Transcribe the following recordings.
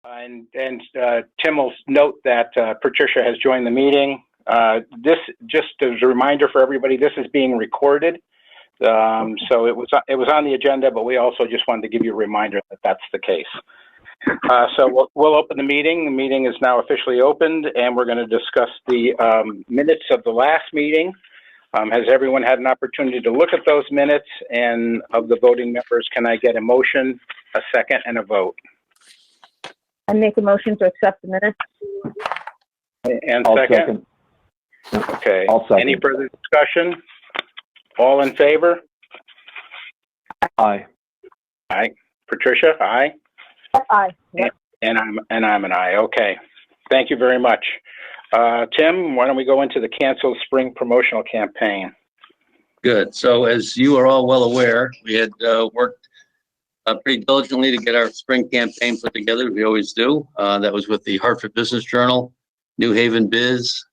And Tim will note that Patricia has joined the meeting. This, just as a reminder for everybody, this is being recorded. So it was on the agenda, but we also just wanted to give you a reminder that that's the case. So we'll open the meeting. The meeting is now officially opened, and we're going to discuss the minutes of the last meeting. Has everyone had an opportunity to look at those minutes? And of the voting members, can I get a motion, a second, and a vote? I make a motion to accept the minutes. And I'll second? Okay. I'll second. Any further discussion? All in favor? Aye. Aye. Patricia, aye? Aye. Yep. And I'm an aye. Okay. Thank you very much. Tim, why don't we go into the canceled spring promotional campaign? Good. So as you are all well aware, we had worked pretty diligently to get our spring campaign put together. We always do. That was with the Hartford Business Journal, New Haven Biz,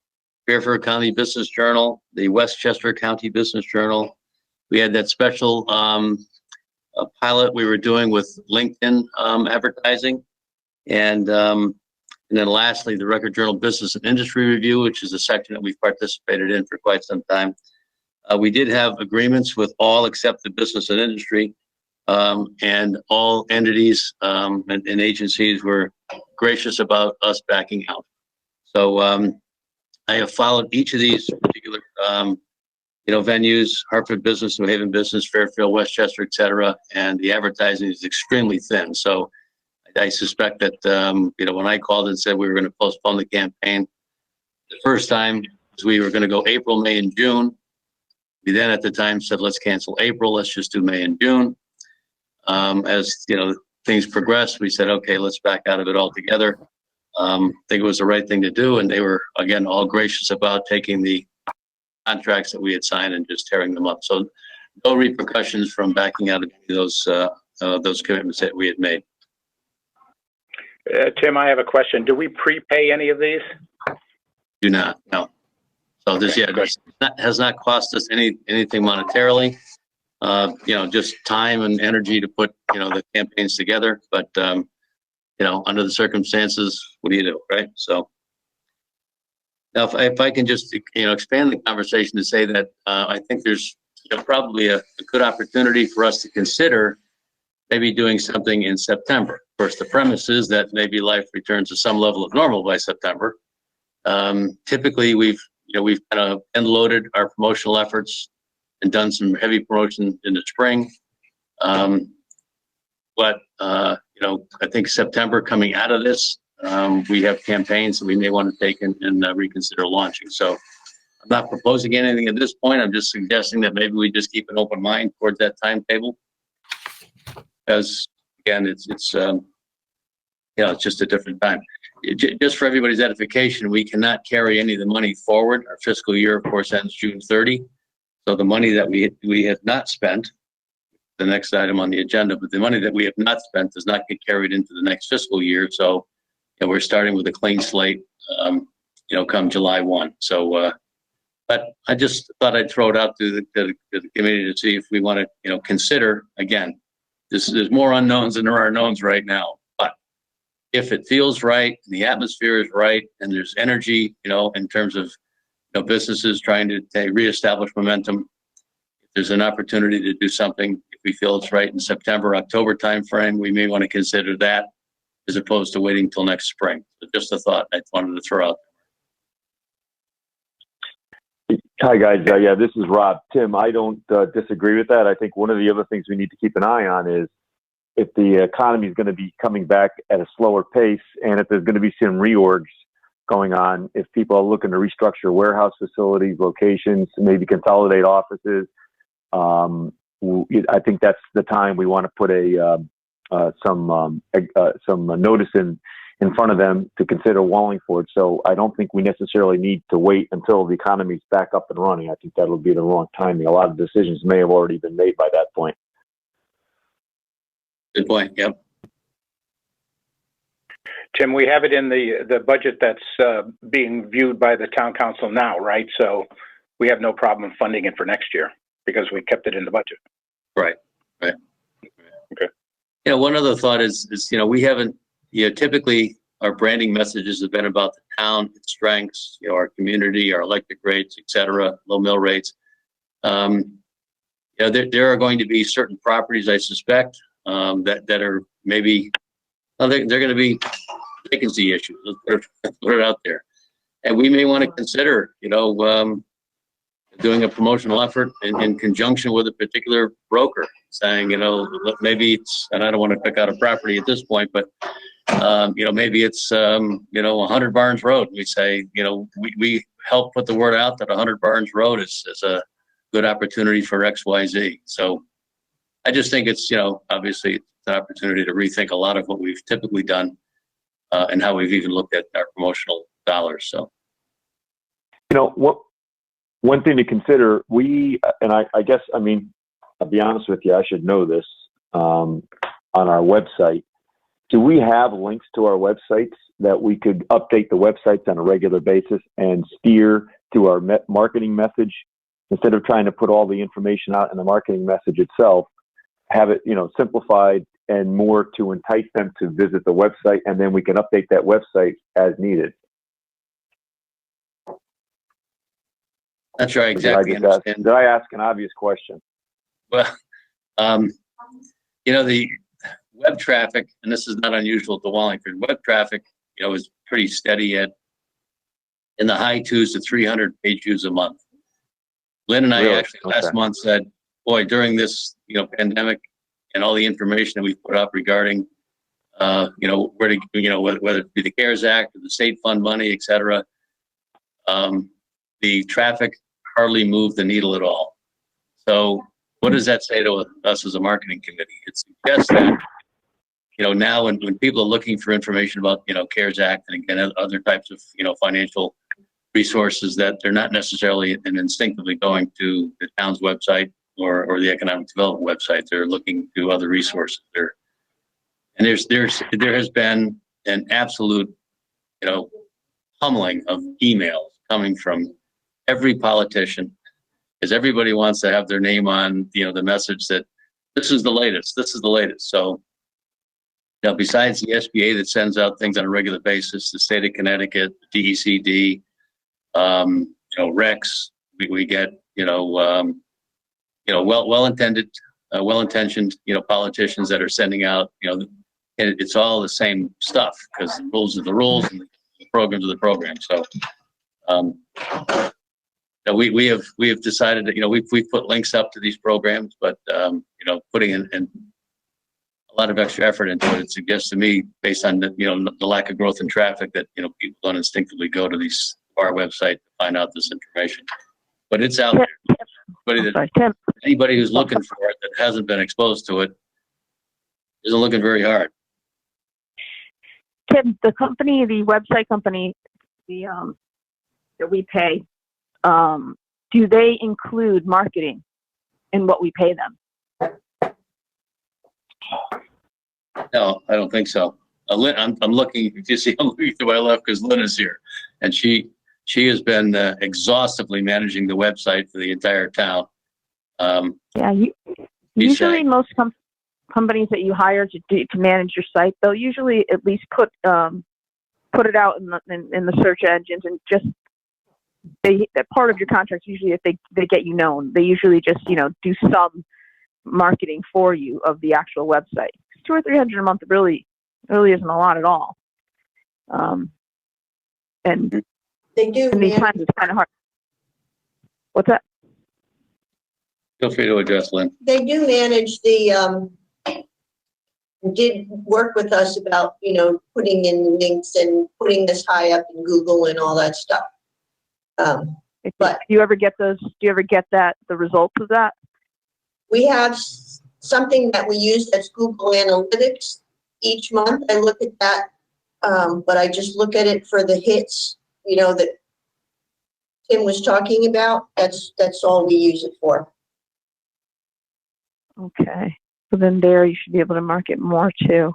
Fairfield County Business Journal, the Westchester County Business Journal. We had that special pilot we were doing with LinkedIn advertising. And then lastly, the Record Journal Business and Industry Review, which is a section that we've participated in for quite some time. We did have agreements with all except the business and industry, and all entities and agencies were gracious about us backing out. So I have followed each of these particular venues: Hartford Business, New Haven Business, Fairfield, Westchester, et cetera, and the advertising is extremely thin. So I suspect that, when I called and said we were going to postpone the campaign, the first time we were going to go April, May, and June. We then at the time said, let's cancel April. Let's just do May and June. As things progressed, we said, okay, let's back out of it altogether. I think it was the right thing to do. And they were, again, all gracious about taking the contracts that we had signed and just tearing them up. So no repercussions from backing out of those commitments that we had made. Tim, I have a question. Do we prepay any of these? Do not, no. So this, has not cost us anything monetarily. Just time and energy to put, the campaigns together. But, under the circumstances, what do you do, right? So now if I can just, expand the conversation to say that I think there's probably a good opportunity for us to consider maybe doing something in September. Of course, the premise is that maybe life returns to some level of normal by September. Typically, we've kind of end-loaded our promotional efforts and done some heavy promotion in the spring. But I think September coming out of this, we have campaigns that we may want to take and reconsider launching. So I'm not proposing anything at this point. I'm just suggesting that maybe we just keep an open mind towards that timetable. As again, it's just a different time. Just for everybody's edification, we cannot carry any of the money forward. Our fiscal year, of course, ends June 30. So the money that we have not spent, the next item on the agenda, but the money that we have not spent does not get carried into the next fiscal year. So we're starting with a clean slate, come July 1. So, but I just thought I'd throw it out to the committee to see if we want to, consider again. There's more unknowns than there are knowns right now. But if it feels right, and the atmosphere is right, and there's energy, in terms of businesses trying to reestablish momentum, if there's an opportunity to do something, if we feel it's right in September, October timeframe, we may want to consider that as opposed to waiting till next spring. So just a thought I wanted to throw out. Hi, guys. Yeah, this is Rob. Tim, I don't disagree with that. I think one of the other things we need to keep an eye on is if the economy is going to be coming back at a slower pace and if there's going to be some reorgs going on, if people are looking to restructure warehouse facilities, locations, maybe consolidate offices, I think that's the time we want to put some notice in front of them to consider Wallingford. So I don't think we necessarily need to wait until the economy's back up and running. I think that'll be the wrong timing. A lot of decisions may have already been made by that point. Good point. Yep. Tim, we have it in the budget that's being viewed by the town council now, right? So we have no problem funding it for next year because we kept it in the budget. Right. Okay. One other thought is we haven't typically our branding messages have been about the town, its strengths, our community, our electric rates, et cetera, low mill rates. There are going to be certain properties, I suspect, that are maybe, they're going to be vacancy issues. Let's put it out there. And we may want to consider, doing a promotional effort in conjunction with a particular broker, saying, maybe it's, and I don't want to pick out a property at this point, but, maybe it's, 100 Barnes Road. We say, we help put the word out that 100 Barnes Road is a good opportunity for XYZ. So I just think it's, obviously it's an opportunity to rethink a lot of what we've typically done and how we've even looked at our promotional dollars. So, one thing to consider, I guess, I'll be honest with you, I should know this, on our website. Do we have links to our websites that we could update the websites on a regular basis and steer to our marketing message instead of trying to put all the information out in the marketing message itself, have it, simplified and more to entice them to visit the website, and then we can update that website as needed? That's right, exactly. Did I ask an obvious question? Well, the web traffic, and this is not unusual to Wallingford, web traffic, is pretty steady in the high 2s to 300 page views a month. Lynn and I actually last month said, boy, during this, pandemic and all the information that we've put up regarding, where to, whether it be the CARES Act or the state fund money, et cetera, the traffic hardly moved the needle at all. So what does that say to us as a marketing committee? It suggests that, now when people are looking for information about, CARES Act and again, other types of, financial resources, that they're not necessarily and instinctively going to the town's website or the economic development website. They're looking to other resources there. And there has been an absolute, pummeling of emails coming from every politician, as everybody wants to have their name on, the message that this is the latest. So, besides the SBA that sends out things on a regular basis, the state of Connecticut, the DECD, Rex, we get, well-intentioned, politicians that are sending out, and it's all the same stuff because the rules are the rules and the programs are the programs. So, we have decided that, we've put links up to these programs, but, putting in a lot of extra effort into it, it suggests to me, based on the lack of growth in traffic, that, people don't instinctively go to our website to find out this information. But it's out there. Anybody who's looking for it that hasn't been exposed to it isn't looking very hard. Tim, the website company, that we pay, do they include marketing in what we pay them? No, I don't think so. Lynn, I'm looking. You see, I'm looking to my left because Lynn is here, and she has been exhaustively managing the website for the entire town. Usually most companies that you hire to manage your site, they'll usually at least put it out in the search engines, and just that part of your contract. Usually, if they get you known, they usually just do some marketing for you of the actual website. $200 or $300 a month really isn't a lot at all. And they do. In these times, it's kind of hard. What's that? Feel free to address, Lynn. They do manage did work with us about, putting in links and putting this high up in Google and all that stuff. But do you ever get the results of that? We have something that we use that's Google Analytics. Each month I look at that, but I just look at it for the hits, that Tim was talking about. That's all we use it for. Okay. So then there you should be able to market more too.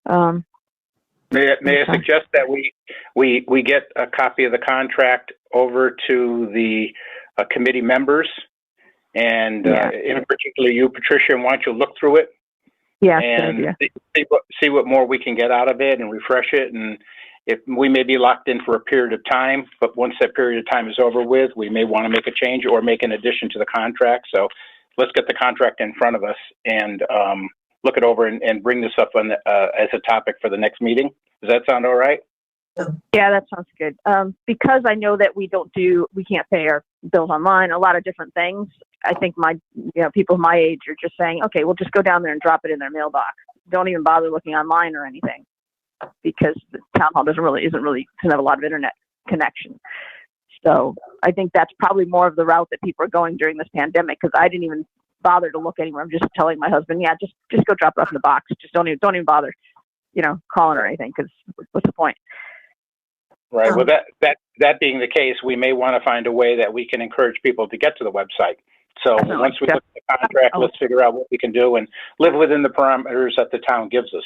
May I suggest that we get a copy of the contract over to the committee members, and in particular you, Patricia, why don't you look through it Yeah, good and idea. see what more we can get out of it and refresh it. And if we may be locked in for a period of time, but once that period of time is over with, we may want to make a change or make an addition to the contract. So let's get the contract in front of us and look it over and bring this up on the, as a topic for the next meeting. Does that sound all right? Yeah, that sounds good. Because I know that we can't pay our bills online, a lot of different things. I think people my age are just saying, okay, we'll just go down there and drop it in their mailbox. Don't even bother looking online or anything, because the town hall doesn't have a lot of internet connection. So I think that's probably more of the route that people are going during this pandemic, because I didn't even bother to look anywhere. I'm just telling my husband, yeah, just go drop it off in the box. Just don't even bother, calling or anything, because what's the point? Right. Well, that being the case, we may want to find a way that we can encourage people to get to the website. So once we look at the contract, let's figure out what we can do and live within the parameters that the town gives us,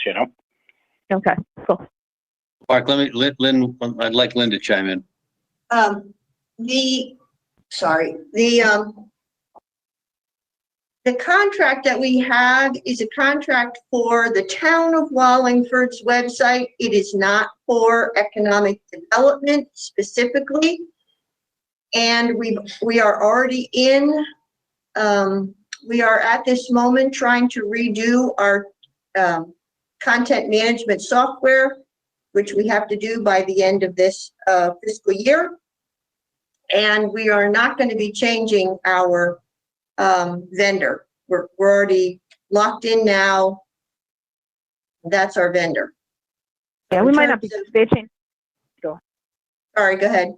Okay, cool. Mark, Lynn, I'd like Lynn to chime in. The contract that we have is a contract for the town of Wallingford's website. It is not for economic development specifically. And we are already we are at this moment trying to redo our content management software, which we have to do by the end of this fiscal year. And we are not going to be changing our vendor. We're already locked in now. That's our vendor. Yeah, we might not be. Sorry, go ahead.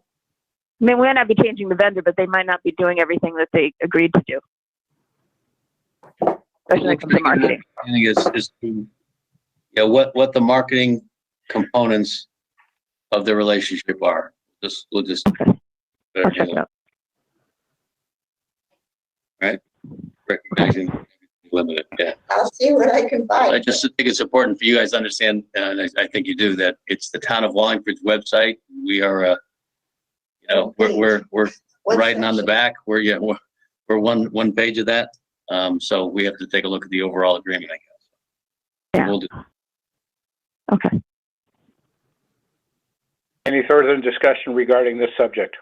I mean, we might not be changing the vendor, but they might not be doing everything that they agreed to do. Especially when it comes to marketing. I think is what the marketing components of the relationship are. We'll just I'll check it out. Right? Recognizing limited. Yeah. I'll see what I can find. I just think it's important for you guys to understand, and I think you do, that it's the town of Wallingford's website. We are, we're writing on the back. We're one page of that. So we have to take a look at the overall agreement, I guess. Yeah. We'll do. Okay. Any further discussion regarding this subject?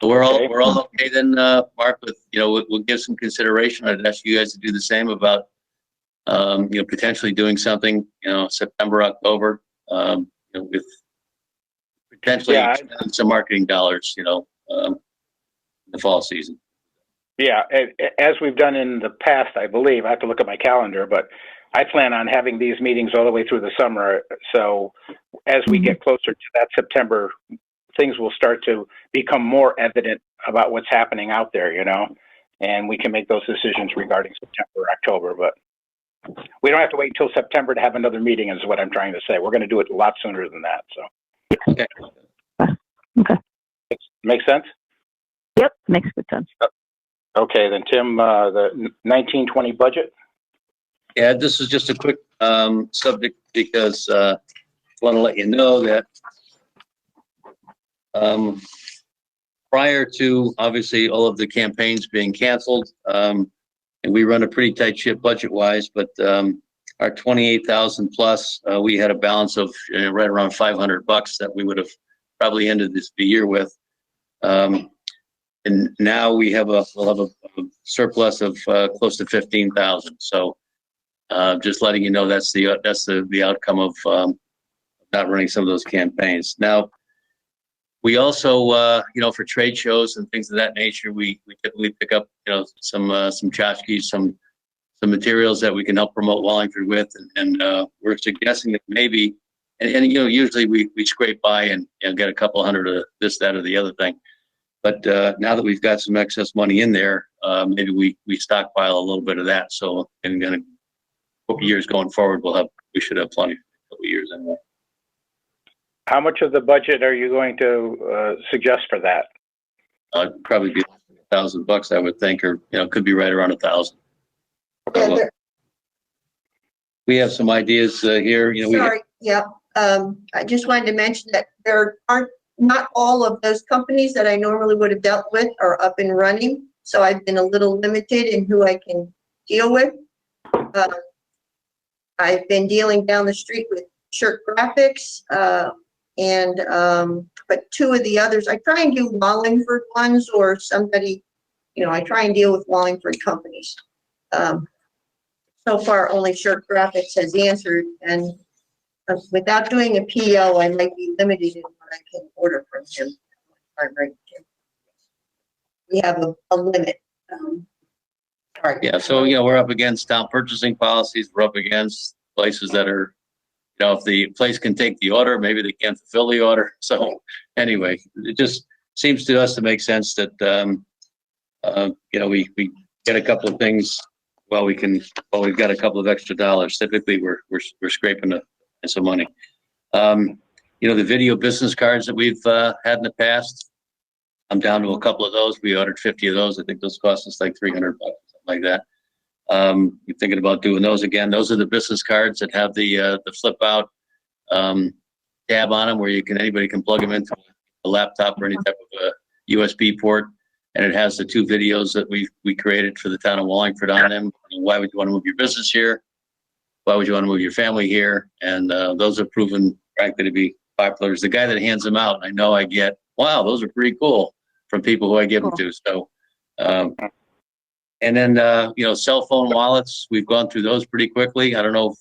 We're Okay. all okay then, Mark. With we'll give some consideration. I'd ask you guys to do the same about potentially doing something September, October, with potentially spending some marketing dollars in the fall season. Yeah, as we've done in the past, I believe. I have to look at my calendar, but I plan on having these meetings all the way through the summer. So as we get closer to that September, things will start to become more evident about what's happening out there, and we can make those decisions regarding September or October. But we don't have to wait until September to have another meeting, is what I'm trying to say. We're going to do it a lot sooner than that. So. Okay. Makes sense? Yep, makes good sense. Okay, then Tim, the 1920 budget. Yeah, this is just a quick subject because I want to let you know that prior to obviously all of the campaigns being canceled, and we run a pretty tight ship budget-wise, but our 28,000 plus, we had a balance of right around $500 that we would have probably ended the year with. And now we'll have a surplus of close to 15,000. So just letting you know that's the outcome of not running some of those campaigns. Now, we also for trade shows and things of that nature, we typically pick up some tchotchkes, some materials that we can help promote Wallingford with, and we're suggesting that maybe and usually we scrape by and get a couple hundred of this, that, or the other thing. But now that we've got some excess money in there, maybe we stockpile a little bit of that. So in a couple years going forward, we should have plenty for a couple years anyway. How much of the budget are you going to suggest for that? Probably be $1,000, I would think, or could be right around 1,000. We have some ideas here. Sorry. I just wanted to mention that there aren't. Not all of those companies that I normally would have dealt with are up and running. So I've been a little limited in who I can deal with. I've been dealing down the street with Shirt Graphics, but two of the others, I try and do Wallingford ones or somebody, I try and deal with Wallingford companies. So far, only Shirt Graphics has answered, and without doing a PO, I might be limited in what I can order from him. We have a limit. Sorry. Yeah, so, we're up against town purchasing policies. We're up against places that are, if the place can take the order, maybe they can't fulfill the order. So anyway, it just seems to us to make sense that, we get a couple of things we've got a couple of extra dollars. Typically, we're scraping some money. The video business cards that we've had in the past, I'm down to a couple of those. We ordered 50 of those. I think those cost us like $300, something like that. You're thinking about doing those again. Those are the business cards that have the flip out tab on them, where anybody can plug them into a laptop or any type of a USB port, and it has the two videos that we created for the town of Wallingford on them. Why would you want to move your business here? Why would you want to move your family here? And those have proven, frankly, to be popular. As the guy that hands them out, I know I get, wow, those are pretty cool, from people who I give them to. So, and then, cell phone wallets, we've gone through those pretty quickly. I don't know if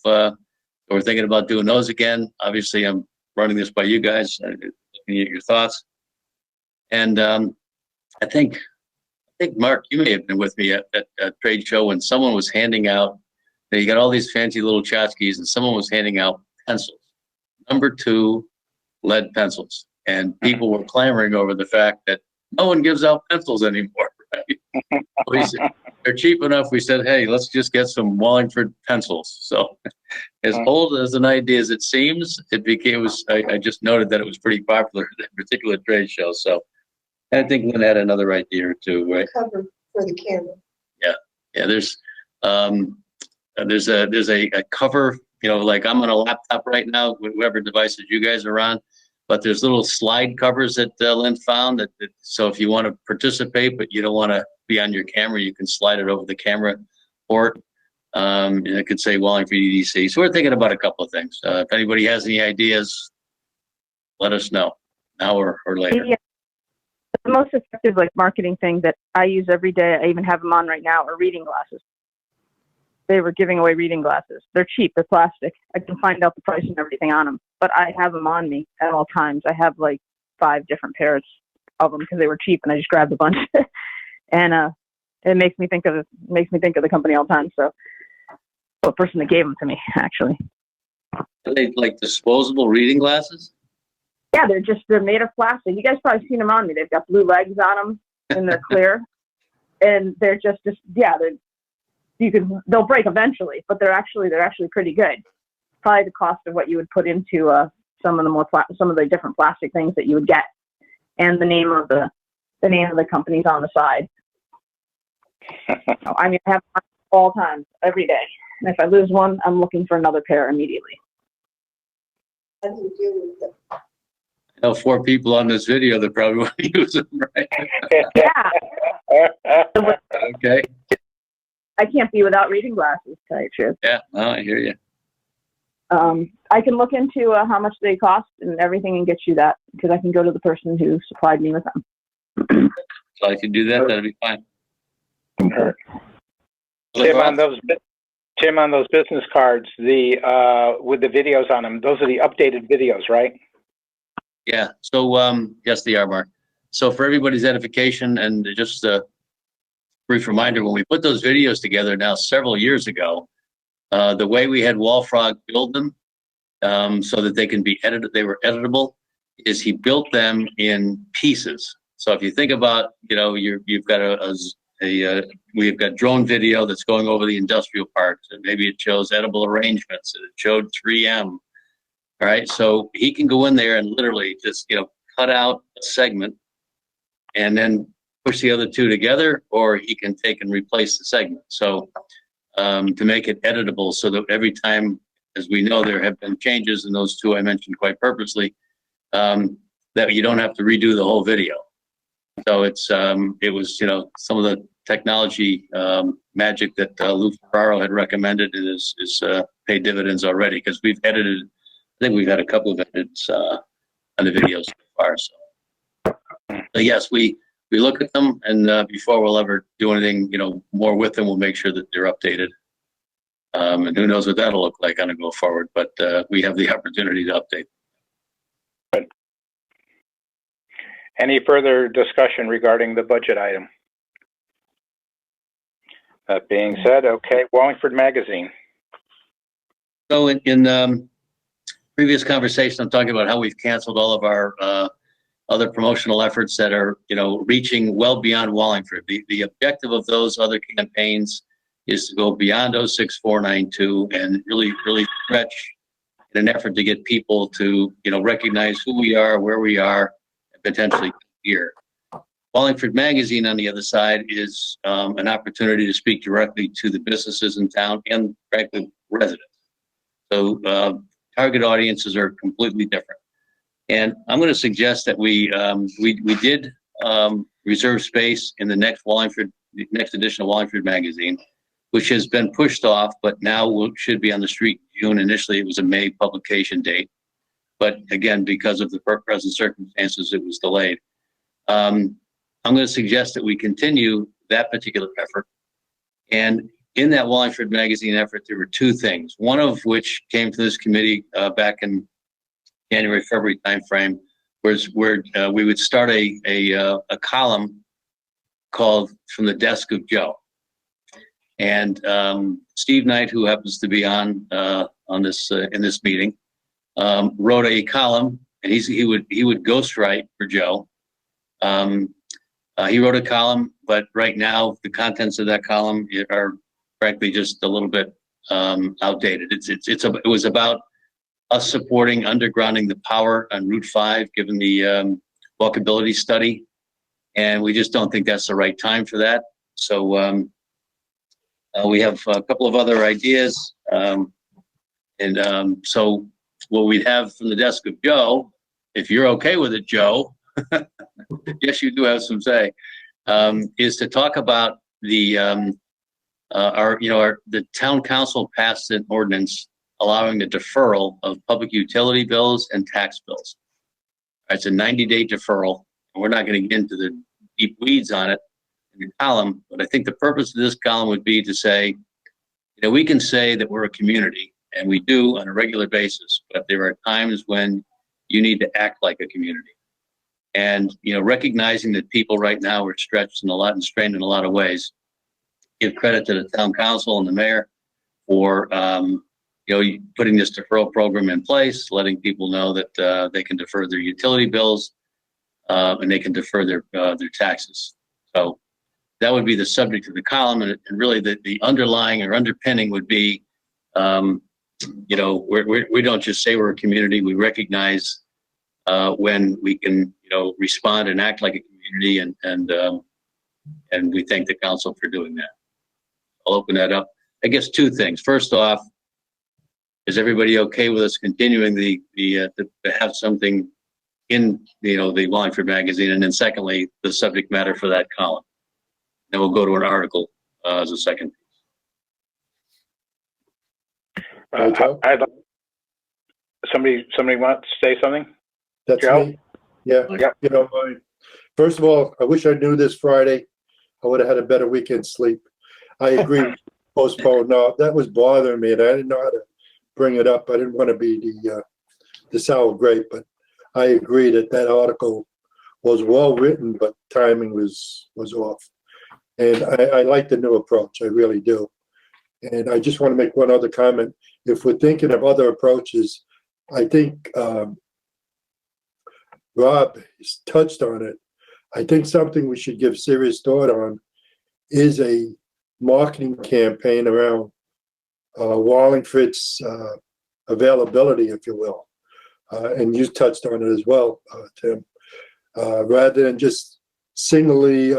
we're thinking about doing those again. Obviously, I'm running this by you guys, looking at your thoughts. And I think, Mark, you may have been with me at a trade show when someone was handing out, you got all these fancy little tchotchkes, and someone was handing out pencils, #2 lead pencils. And people were clamoring over the fact that no one gives out pencils anymore, right? We said, they're cheap enough. We said, hey, let's just get some Wallingford pencils. So as old as an idea as it seems, I just noted that it was pretty popular at that particular trade show. So I think Lynn had another idea or two, right? Cover for the camera. Yeah. There's a cover, like I'm on a laptop right now, with whatever devices you guys are on. But there's little slide covers that Lynn found so if you want to participate, but you don't want to be on your camera, you can slide it over the camera port. And it could say Wallingford EDC. So we're thinking about a couple of things. If anybody has any ideas, let us know now or later. Yeah. The most effective marketing thing that I use every day, I even have them on right now, are reading glasses. They were giving away reading glasses. They're cheap. They're plastic. I can find out the price and everything on them, but I have them on me at all times. I have 5 different pairs of them because they were cheap, and I just grabbed a bunch. And it makes me think of the company all the time. So, the person that gave them to me, actually. Are they like disposable reading glasses? Yeah, they're made of plastic. You guys probably seen them on me. They've got blue legs on them, and they're clear. And they're they'll break eventually, but they're actually pretty good. Probably the cost of what you would put into some of the different plastic things that you would get, and the name of the company's on the side. I have them all times, every day. And if I lose one, I'm looking for another pair immediately. How do you deal with them? I know 4 people on this video that probably want to use them, right? Yeah. Okay. I can't be without reading glasses, to tell you the truth. Yeah, no, I hear you. I can look into how much they cost and everything and get you that, because I can go to the person who supplied me with them. So I can do that. That'd be fine. Tim, on those business cards, with the videos on them, those are the updated videos, right? Yeah. So yes, they are, Mark. So for everybody's edification, and just a brief reminder, when we put those videos together now several years ago, the way we had Wallfrog build them so that they can be edited, they were editable, is he built them in pieces. So if you think about, you've got we've got drone video that's going over the industrial parks, and maybe it shows edible arrangements, and it showed 3M. All right, so he can go in there and literally just cut out a segment and then push the other two together, or he can take and replace the segment. So to make it editable, so that every time, as we know, there have been changes in those two I mentioned quite purposely, that you don't have to redo the whole video. So it was some of the technology magic that Lou Ferraro had recommended is paid dividends already, because we've edited, I think we've had a couple of edits on the videos so far. So yes, we look at them, and before we'll ever do anything, more with them, we'll make sure that they're updated. And who knows what that'll look like on a go forward, but we have the opportunity to update. Good. Any further discussion regarding the budget item? That being said, okay, Wallingford Magazine. So in previous conversation, I'm talking about how we've canceled all of our other promotional efforts that are, reaching well beyond Wallingford. The objective of those other campaigns is to go beyond 06492 and really stretch in an effort to get people to, recognize who we are, where we are, and potentially here. Wallingford Magazine, on the other side, is an opportunity to speak directly to the businesses in town and, frankly, residents. So target audiences are completely different. And I'm going to suggest that we did reserve space in the next edition of Wallingford Magazine, which has been pushed off, but now should be on the street in June. Initially, it was a May publication date, but again, because of the present circumstances, it was delayed. I'm going to suggest that we continue that particular effort. And in that Wallingford Magazine effort, there were two things. One of which came to this committee back in January, February timeframe, was where we would start a column called "From the Desk of Joe." And Steve Knight, who happens to be on this in this meeting, wrote a column, and he would ghostwrite for Joe. He wrote a column, but right now the contents of that column are frankly just a little bit outdated. It was about us supporting undergrounding the power on Route 5, given the walkability study, and we just don't think that's the right time for that. So we have a couple of other ideas, so what we'd have from the desk of Joe, if you're okay with it, Joe. Yes, you do have some say. Is to talk about the town council passed an ordinance allowing the deferral of public utility bills and tax bills. It's a 90-day deferral, and we're not going to get into the deep weeds on it in the column. But I think the purpose of this column would be to say, we can say that we're a community, and we do on a regular basis. But there are times when you need to act like a community. And, recognizing that people right now are stretched and strained in a lot of ways, give credit to the town council and the mayor for, putting this deferral program in place, letting people know that they can defer their utility bills and they can defer their taxes. So that would be the subject of the column. And really the underlying or underpinning would be, we don't just say we're a community, we recognize when we can, respond and act like a community, and we thank the council for doing that. I'll open that up. I guess two things. First off, is everybody okay with us continuing to have something in the Wallingford Magazine? And then secondly, the subject matter for that column. Then we'll go to an article as a second piece. Somebody want to say something? That's Joe? me. Yeah. Yep. First of all, I wish I knew this Friday. I would have had a better weekend sleep. I agree. Postpone. No, that was bothering me, and I didn't know how to bring it up. I didn't want to be the sour grape, but I agree that article was well written, but timing was off. And I like the new approach. I really do. And I just want to make one other comment. If we're thinking of other approaches, I think Rob has touched on it. I think something we should give serious thought on is a marketing campaign around Wallingford's availability, if you will. And you touched on it as well, Tim. Rather than just singly,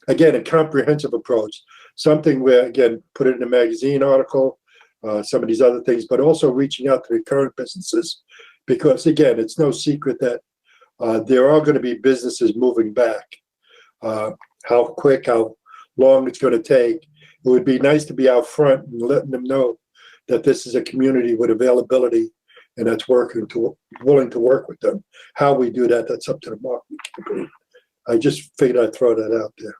again, a comprehensive approach. Something where, again, put it in a magazine article, some of these other things, but also reaching out to the current businesses. Because, again, it's no secret that there are going to be businesses moving back. How quick, how long it's going to take. It would be nice to be out front and letting them know that this is a community with availability and that's willing to work with them. How we do that, that's up to the market. I just figured I'd throw that out there.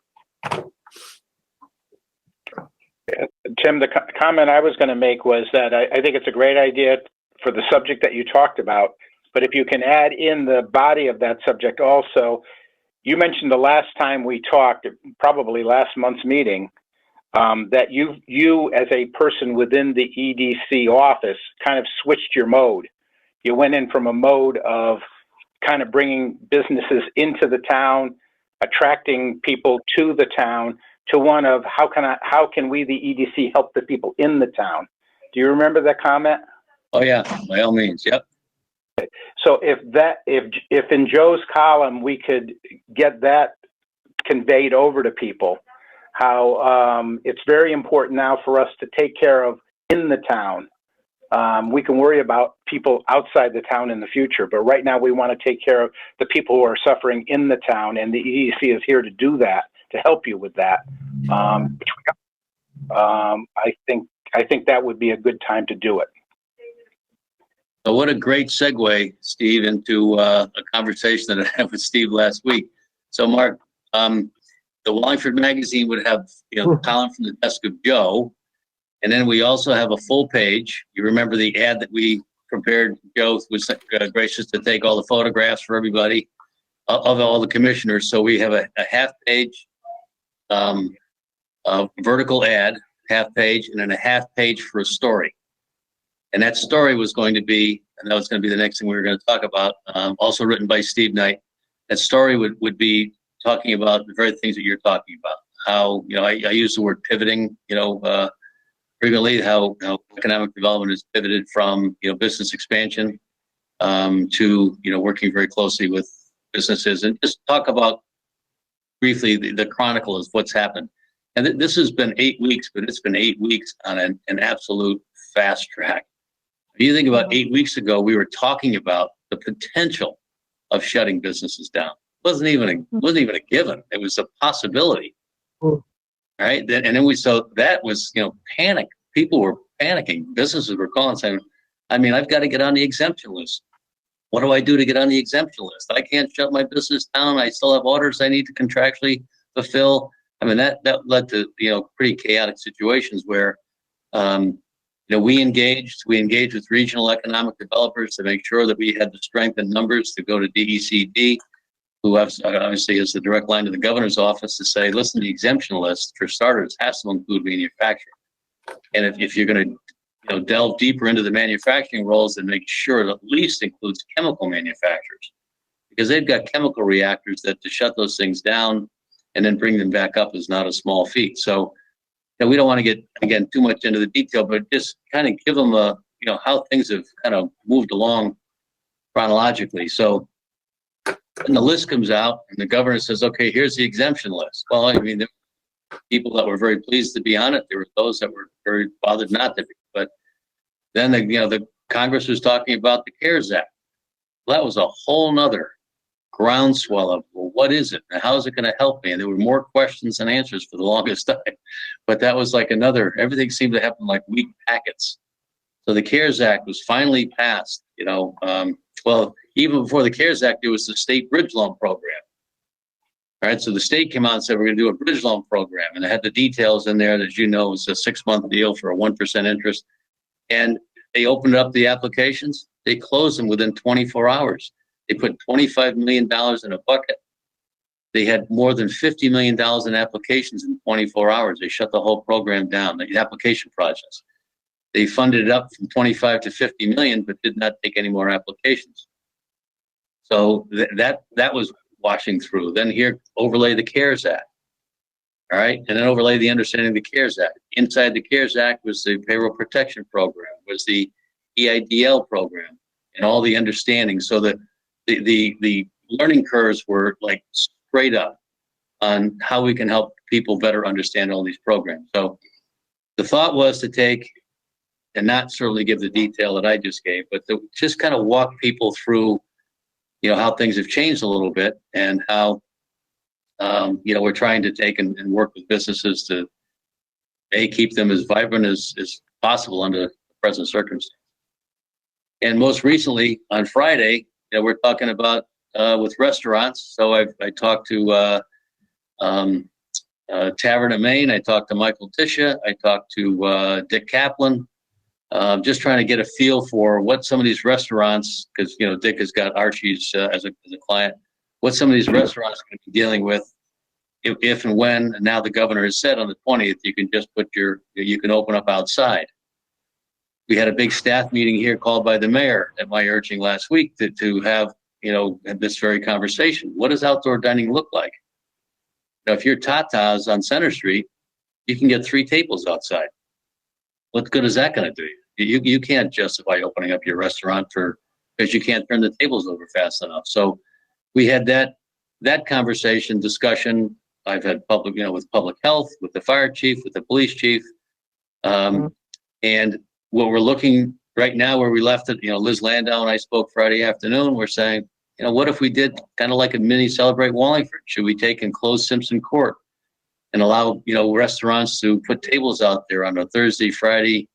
Tim, the comment I was going to make was that I think it's a great idea for the subject that you talked about, but if you can add in the body of that subject also, you mentioned the last time we talked, probably last month's meeting, that you as a person within the EDC office kind of switched your mode. You went in from a mode of kind of bringing businesses into the town, attracting people to the town, to one of how can we, the EDC, help the people in the town? Do you remember that comment? Oh yeah, by all means. Yep. So if in Joe's column we could get that conveyed over to people, how it's very important now for us to take care of in the town. We can worry about people outside the town in the future, but right now we want to take care of the people who are suffering in the town, and the EDC is here to do that, to help you with that. I think that would be a good time to do it. So what a great segue, Steve, into a conversation that I had with Steve last week. So Mark, the Wallingford magazine would have, a column from the desk of Joe, and then we also have a full page. You remember the ad that we prepared? Joe was gracious to take all the photographs for everybody of all the commissioners. So we have a half page vertical ad, half page, and then a half page for a story. And that story was going to be, and that was going to be the next thing we were going to talk about, also written by Steve Knight. That story would be talking about the very things that you're talking about. How, I use the word pivoting, frequently, how economic development is pivoted from, business expansion to, working very closely with businesses, and just talk about briefly the chronicle of what's happened. And this has been 8 weeks, but it's been 8 weeks on an absolute fast track. If you think about 8 weeks ago, we were talking about the potential of shutting businesses down. It wasn't even a given. It was a possibility. Right? And then so that was, panic. People were panicking. Businesses were calling saying, I've got to get on the exemption list. What do I do to get on the exemption list? I can't shut my business down. I still have orders I need to contractually fulfill. That led to, pretty chaotic situations where, we engaged with regional economic developers to make sure that we had the strength and numbers to go to DECD, who obviously is the direct line to the governor's office, to say, listen, the exemption list, for starters, has to include manufacturing. And if you're going to delve deeper into the manufacturing roles, then make sure it at least includes chemical manufacturers, because they've got chemical reactors that to shut those things down and then bring them back up is not a small feat. So we don't want to get, again, too much into the detail, but just kind of give them how things have kind of moved along chronologically. So when the list comes out and the governor says, okay, here's the exemption list. Well, there were people that were very pleased to be on it. There were those that were very bothered not to be. But then the Congress was talking about the CARES Act. Well, that was a whole nother groundswell of, well, what is it? And how is it going to help me? And there were more questions than answers for the longest time. But that was like everything seemed to happen like weak packets. So the CARES Act was finally passed, well, even before the CARES Act, there was the state bridge loan program. All right, so the state came out and said, we're going to do a bridge loan program. And it had the details in there that, it was a 6-month deal for a 1% interest. And they opened up the applications. They closed them within 24 hours. They put $25 million in a bucket. They had more than $50 million in applications in 24 hours. They shut the whole program down, the application process. They funded it up from 25 to 50 million, but did not take any more applications. So that was washing through. Then here, overlay the CARES Act. All right, and then overlay the understanding of the CARES Act. Inside the CARES Act was the payroll protection program, was the EIDL program, and all the understanding. So that the learning curves were like straight up on how we can help people better understand all these programs. So the thought was to take, and not certainly give the detail that I just gave, but to just kind of walk people through, how things have changed a little bit, and how, we're trying to take and work with businesses to keep them as vibrant as possible under the present circumstances. And most recently, on Friday, we're talking about with restaurants. So I talked to Tavern of Maine. I talked to Michael Tisha. I talked to Dick Kaplan. Just trying to get a feel for what some of these restaurants, because Dick has got Archie's as a client, what some of these restaurants are going to be dealing with if and when. And now the governor has said on the 20th, you can just you can open up outside. We had a big staff meeting here called by the mayor at my urging last week to have this very conversation. What does outdoor dining look like? Now, if you're Tata's on Center Street, you can get 3 tables outside. What good is that going to do you? You can't justify opening up your restaurant because you can't turn the tables over fast enough. So we had that discussion. I've had public, with public health, with the fire chief, with the police chief. And what we're looking right now, where we left it, Liz Landau and I spoke Friday afternoon, we're saying, what if we did kind of like a mini Celebrate Wallingford? Should we take and close Simpson Court and allow, restaurants to put tables out there on a Thursday, Friday,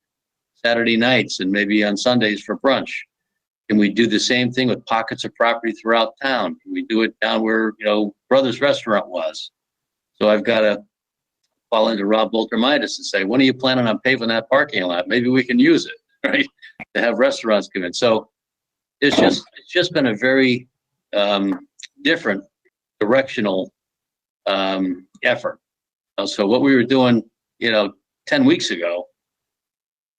Saturday nights, and maybe on Sundays for brunch? Can we do the same thing with pockets of property throughout town? Can we do it down where, Brothers Restaurant was? So I've got to fall into Rob Boltermitis and say, when are you planning on paving that parking lot? Maybe we can use it, right? To have restaurants come in. So it's just been a very different directional effort. So what we were doing, 10 weeks ago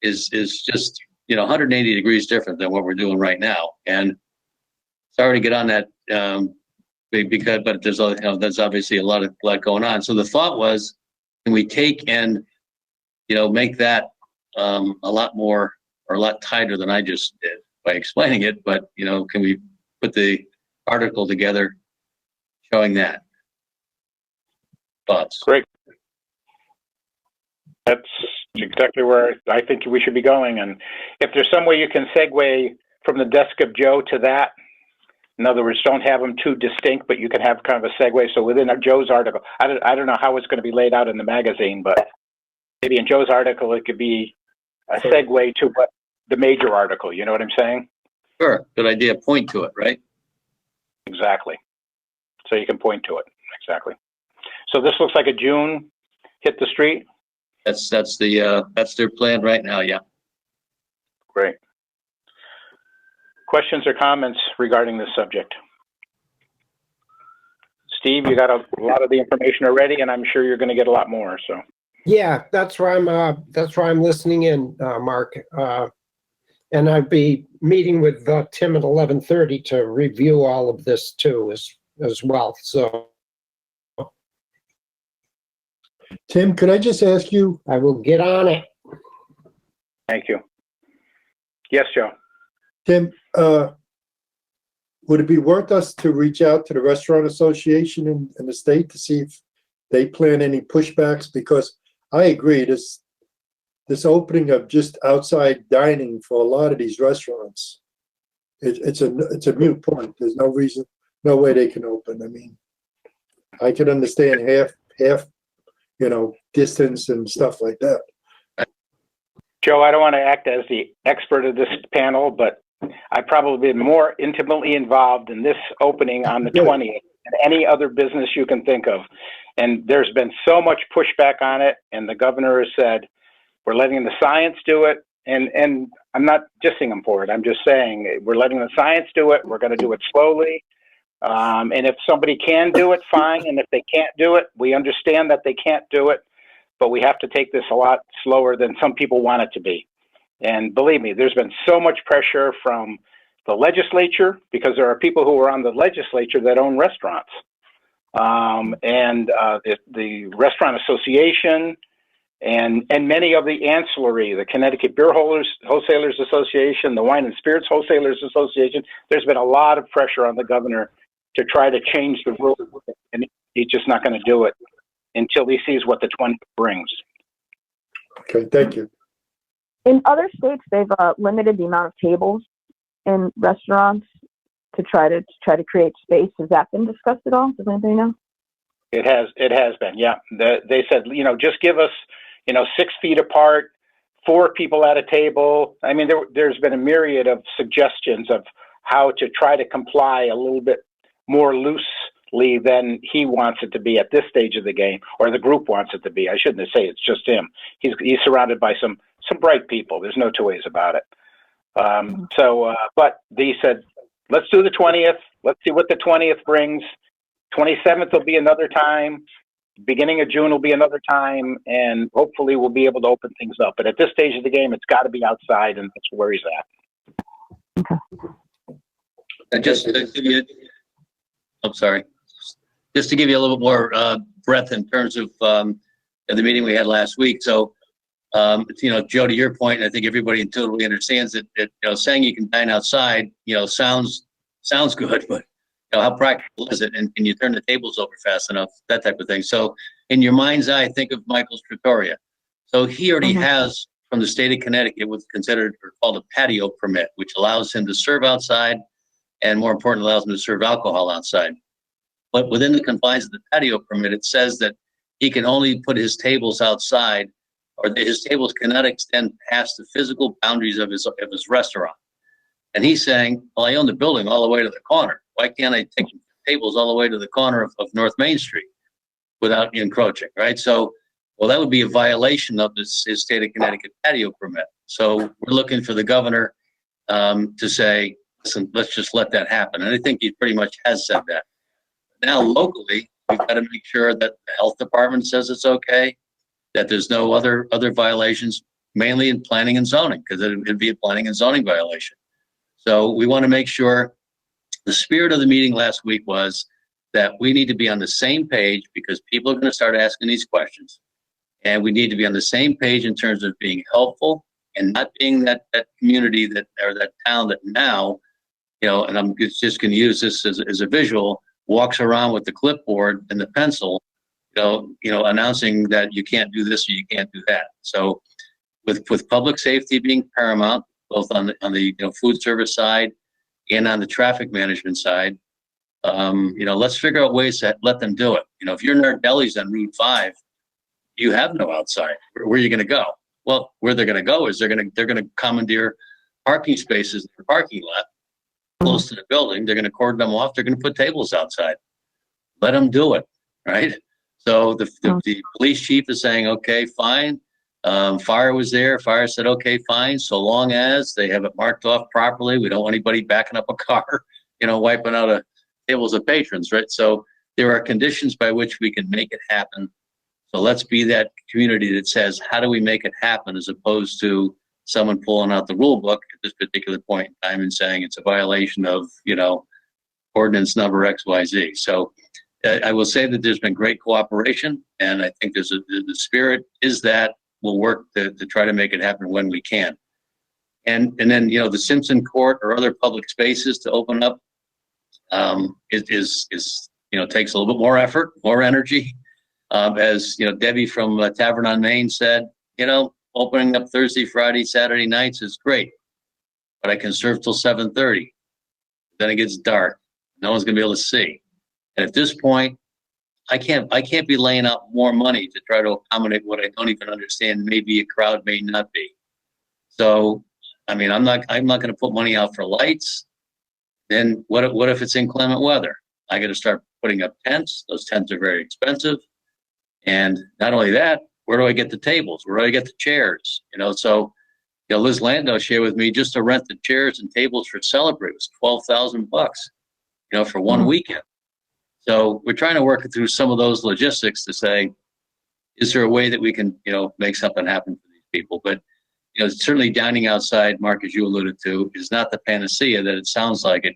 is just, 180 degrees different than what we're doing right now. And sorry to get on that, but there's obviously a lot going on. So the thought was, can we take and, make that a lot more or a lot tighter than I just did by explaining it? But, can we put the article together showing that? Thoughts? Great. That's exactly where I think we should be going. And if there's some way you can segue from the desk of Joe to that, in other words, don't have them too distinct, but you can have kind of a segue. So within Joe's article, I don't know how it's going to be laid out in the magazine, but maybe in Joe's article, it could be a segue to what the major article, you know what I'm saying? Sure. Good idea. Point to it, right? Exactly. So you can point to it. Exactly. So this looks like a June hit the street. That's their plan right now. Yeah. Great. Questions or comments regarding this subject? Steve, you got a lot of the information already, and I'm sure you're going to get a lot more. So. Yeah, that's where I'm listening in, Mark. And I'd be meeting with Tim at 11:30 to review all of this too, as well. So. Tim, could I just ask you? I will get on it. Thank you. Yes, Joe. Tim, would it be worth us to reach out to the Restaurant Association in the state to see if they plan any pushbacks? Because I agree, this opening of just outside dining for a lot of these restaurants, it's a moot point. There's no reason, no way they can open. I mean, I can understand half, distance and stuff like that. Joe, I don't want to act as the expert of this panel, but I've probably been more intimately involved in this opening on the 20th than any other business you can think of. And there's been so much pushback on it, and the governor has said, we're letting the science do it. And I'm not dissing him for it. I'm just saying we're letting the science do it. We're going to do it slowly. And if somebody can do it, fine. And if they can't do it, we understand that they can't do it. But we have to take this a lot slower than some people want it to be. And believe me, there's been so much pressure from the legislature, because there are people who are on the legislature that own restaurants. The Restaurant Association and many of the ancillary, the Connecticut Beer Wholesalers Association, the Wine and Spirits Wholesalers Association. There's been a lot of pressure on the governor to try to change the rules, and he's just not going to do it until he sees what the 20 brings. Okay, thank you. In other states, they've limited the amount of tables in restaurants to try to create space. Has that been discussed at all? Does anybody know? It has been, yeah. They said, just give us, 6 feet apart, 4 people at a table. I mean, there's been a myriad of suggestions of how to try to comply a little bit more loosely than he wants it to be at this stage of the game, or the group wants it to be. I shouldn't say it's just him. He's surrounded by some bright people. There's no two ways about it. But he said, let's do the 20th. Let's see what the 20th brings. 27th will be another time. Beginning of June will be another time, and hopefully we'll be able to open things up. But at this stage of the game, it's got to be outside, and that's where he's at. And just to give you, I'm sorry, just to give you a little bit more breadth in terms of the meeting we had last week. So, Joe, to your point, I think everybody intuitively understands that saying you can dine outside, sounds good, but how practical is it? And can you turn the tables over fast enough? That type of thing. So in your mind's eye, think of Michael Trattoria. So he already has, from the state of Connecticut, what's considered or called a patio permit, which allows him to serve outside and, more importantly, allows him to serve alcohol outside. But within the confines of the patio permit, it says that he can only put his tables outside, or that his tables cannot extend past the physical boundaries of his restaurant. And he's saying, well, I own the building all the way to the corner. Why can't I take tables all the way to the corner of North Main Street without encroaching, right? So, well, that would be a violation of his state of Connecticut patio permit. So we're looking for the governor to say, listen, let's just let that happen. And I think he pretty much has said that. Now, locally, we've got to make sure that the health department says it's okay, that there's no other violations, mainly in planning and zoning, because it'd be a planning and zoning violation. So we want to make sure. The spirit of the meeting last week was that we need to be on the same page, because people are going to start asking these questions. And we need to be on the same page in terms of being helpful and not being that community or that town that now, and I'm just going to use this as a visual, walks around with the clipboard and the pencil, announcing that you can't do this or you can't do that. So with public safety being paramount, both on the food service side and on the traffic management side, let's figure out ways to let them do it. If you're Nardelli's on Route 5, you have no outside. Where are you going to go? Well, where they're going to go is they're going to commandeer parking spaces in the parking lot close to the building. They're going to cordon them off. They're going to put tables outside. Let them do it, right? So the police chief is saying, okay, fine. Fire was there. Fire said, okay, fine. So long as they have it marked off properly. We don't want anybody backing up a car, wiping out tables of patrons, right? So there are conditions by which we can make it happen. So let's be that community that says, how do we make it happen, as opposed to someone pulling out the rule book at this particular point in time and saying it's a violation of, ordinance number XYZ. So I will say that there's been great cooperation, and I think the spirit is that we'll work to try to make it happen when we can. And then, the Simpson Court or other public spaces to open up is takes a little bit more effort, more energy. As Debbie from Tavern on Main said, opening up Thursday, Friday, Saturday nights is great, but I can serve till 7:30. Then it gets dark. No one's gonna be able to see. And at this point, I can't be laying out more money to try to accommodate what I don't even understand. Maybe a crowd, may not be. So, I'm not going to put money out for lights. Then what if it's inclement weather? I got to start putting up tents. Those tents are very expensive. And not only that, where do I get the tables? Where do I get the chairs? So, Liz Lando shared with me, just to rent the chairs and tables for Celebrate was $12,000, for one weekend. So we're trying to work through some of those logistics to say, is there a way that we can, make something happen for these people? But, certainly dining outside, Mark, as you alluded to, is not the panacea that it sounds like it,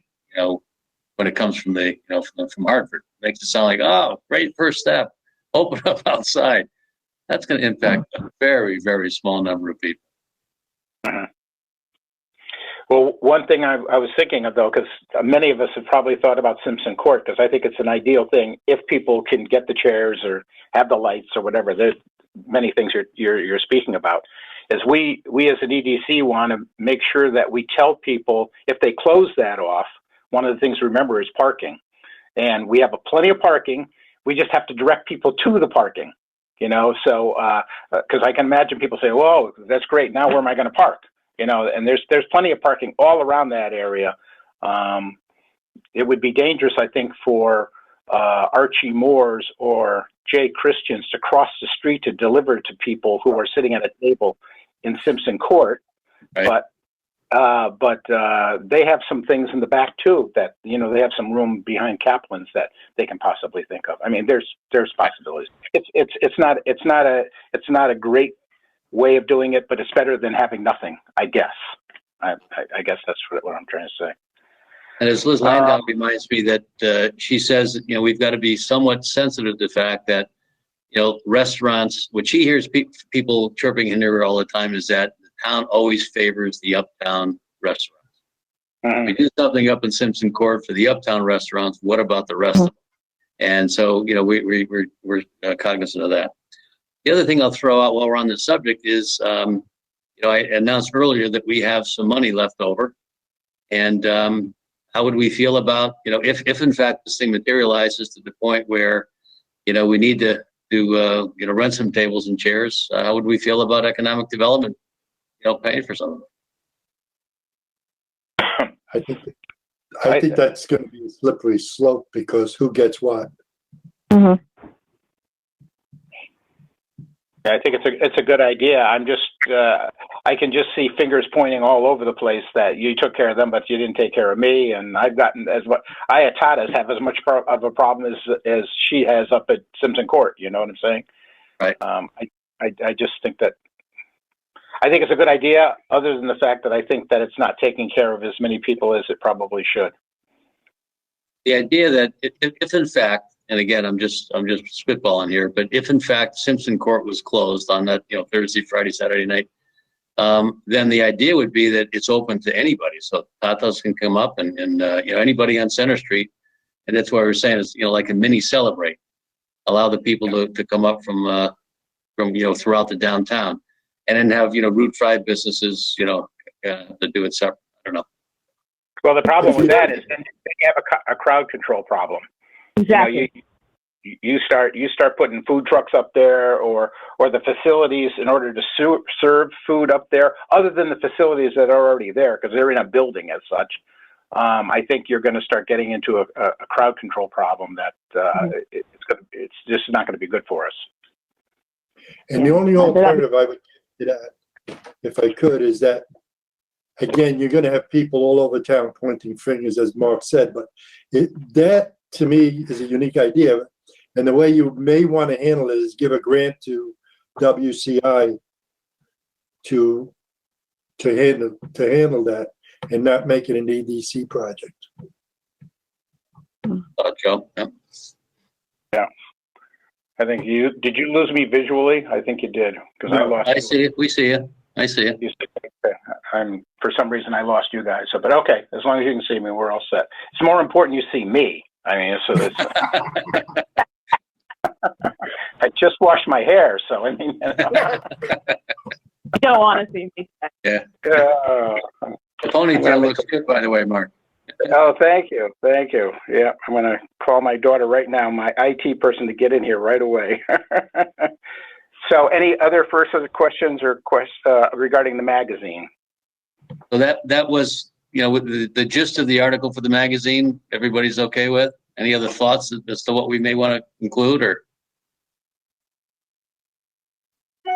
when it comes from from Hartford. It makes it sound like, oh, great first step, open up outside. That's going to impact a very, very small number of people. Well, one thing I was thinking of, though, because many of us have probably thought about Simpson Court, because I think it's an ideal thing if people can get the chairs or have the lights or whatever. There's many things you're speaking about. Is we as an EDC want to make sure that we tell people, if they close that off, one of the things to remember is parking. And we have plenty of parking. We just have to direct people to the parking. you know, so, because I can imagine people say, whoa, that's great, now where am I going to park? You know, and there's plenty of parking all around that area. It would be dangerous, I think, for Archie Moores or Jay Christians to cross the street to deliver to people who are sitting at a table in Simpson Court. Right. But they have some things in the back too that, you know, they have some room behind Kaplan's that they can possibly think of. I mean, there's possibilities. It's not a great way of doing it, but it's better than having nothing, I guess. I guess that's what I'm trying to say. And as Liz Landau reminds me that she says that, you know, we've got to be somewhat sensitive to the fact that, you know, restaurants, what she hears people chirping in here all the time is that the town always favors the uptown restaurants. Mhm. We do something up in Simpson Court for the uptown restaurants. What about the rest of them? And so, you know, we're cognizant of that. The other thing I'll throw out while we're on this subject is, you know, I announced earlier that we have some money left over. And how would we feel about, you know, if in fact this thing materializes to the point where, you know, we need to you know, rent some tables and chairs, how would we feel about economic development, you know, paying for something? I think that's going to be a slippery slope because who gets what? Mhm. I think it's a good idea. I'm just I can just see fingers pointing all over the place that you took care of them, but you didn't take care of me. And I've gotten Ayatatas have as much of a problem as she has up at Simpson Court. You know what I'm saying? Right. I just think that I think it's a good idea. Other than the fact that I think that it's not taking care of as many people as it probably should. The idea that if in fact, and again, I'm just spitballing here, but if in fact Simpson Court was closed on that, you know, Thursday, Friday, Saturday night, then the idea would be that it's open to anybody. So tatas can come up and you know, anybody on Center Street. And that's why we're saying is, you know, like a mini Celebrate, allow the people to come up from, you know, throughout the downtown and then have, you know, Route 5 businesses, you know, to do it separate. I don't know. Well, the problem with that is then you have a crowd control problem. Exactly. You know, you start putting food trucks up there or the facilities in order to serve food up there, other than the facilities that are already there, because they're in a building as such. I think you're going to start getting into a crowd control problem that it's just not going to be good for us. And the only alternative I would give to that, if I could, is that, again, you're going to have people all over town pointing fingers, as Mark said, but that to me is a unique idea. And the way you may want to handle it is give a grant to WCI to handle that and not make it an EDC project. Joe? Yeah. Yeah. I think did you lose me visually? I think you did, because I lost I you. see it. We see it. I see it. For some reason, I lost you guys. So, but okay, as long as you can see me, we're all set. It's more important you see me. I mean, so it's, I just washed my hair, so I mean, You don't want to see me. Yeah. the Ponytail looks good, by the way, Mark. Oh, thank you. Yeah, I'm going to call my daughter right now, my IT person, to get in here right away. So any other first questions or regarding the magazine? So that was, you know, with the gist of the article for the magazine, everybody's okay with? Any other thoughts as to what we may want to include, or?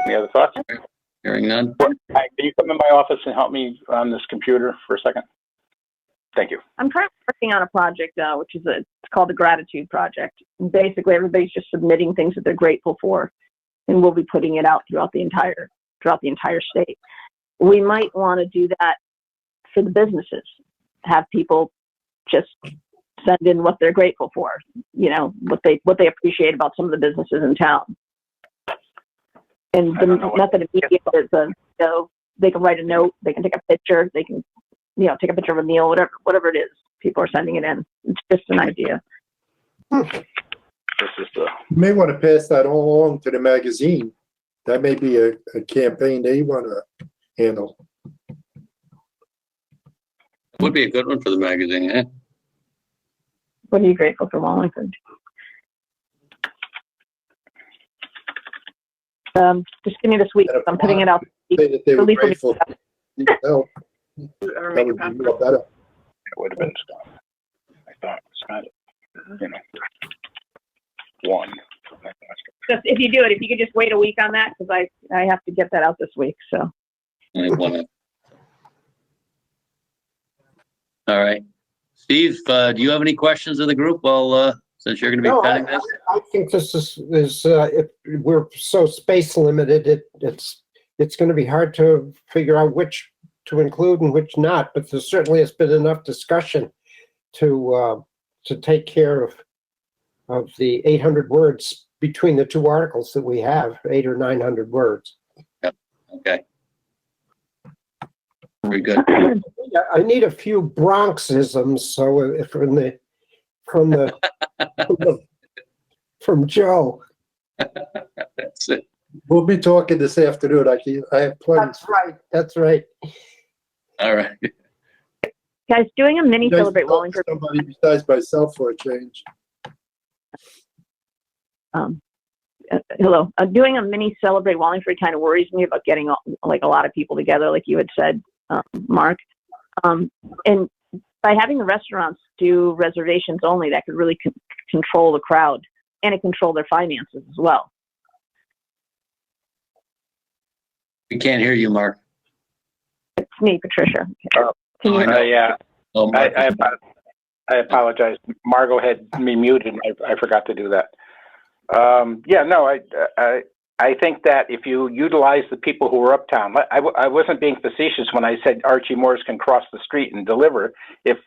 Any other thoughts? Hearing none. Hi, can you come in my office and help me on this computer for a second? Thank you. I'm currently working on a project, which is it's called the Gratitude Project. And basically, everybody's just submitting things that they're grateful for, and we'll be putting it out throughout the entire state. We might want to do that for the businesses. Have people just send in what they're grateful for. You know, what they appreciate about some of the businesses in town. And the method of media is they can write a note, they can take a picture, they can, you know, take a picture of a meal, whatever it is. People are sending it in. It's just an idea. You may want to pass that all along to the magazine. That may be a campaign they want to handle. Would be a good one for the magazine, eh? What are you grateful for, Wallingford? Just give me this week. I'm putting it out. Say that they were Relief will be- grateful. Help. That would be more better. It would have been Scott. I thought Scott, you know, one. Just if you do it, if you could just wait a week on that, because I have to get that out this week. So All right. Steve, do you have any questions of the group? Well, since you're going to be No, cutting this? I think this is if we're so space limited, it's going to be hard to figure out which to include and which not, but there certainly has been enough discussion to take care of the 800 words between the two articles that we have, 800 or 900 words. Yep. Okay. Very good. I need a few Bronxisms, so if from Joe. That's it. We'll be talking this afternoon. I have plenty. That's right. That's right. All right. guys, doing a mini You guys Celebrate talk to Wallingford. Somebody besides myself for a change. Hello. Doing a mini Celebrate Wallingford kind of worries me about getting like a lot of people together, like you had said, Mark. And by having the restaurants do reservations only, that could really control the crowd, and it control their finances as well. We can't hear you, Mark. It's me, Patricia. Oh, Can you hear me? Yeah, Oh, Mark. I apologize. Margot had me muted. I forgot to do that. I think that if you utilize the people who are uptown, I wasn't being facetious when I said Archie Morris can cross the street and deliver. If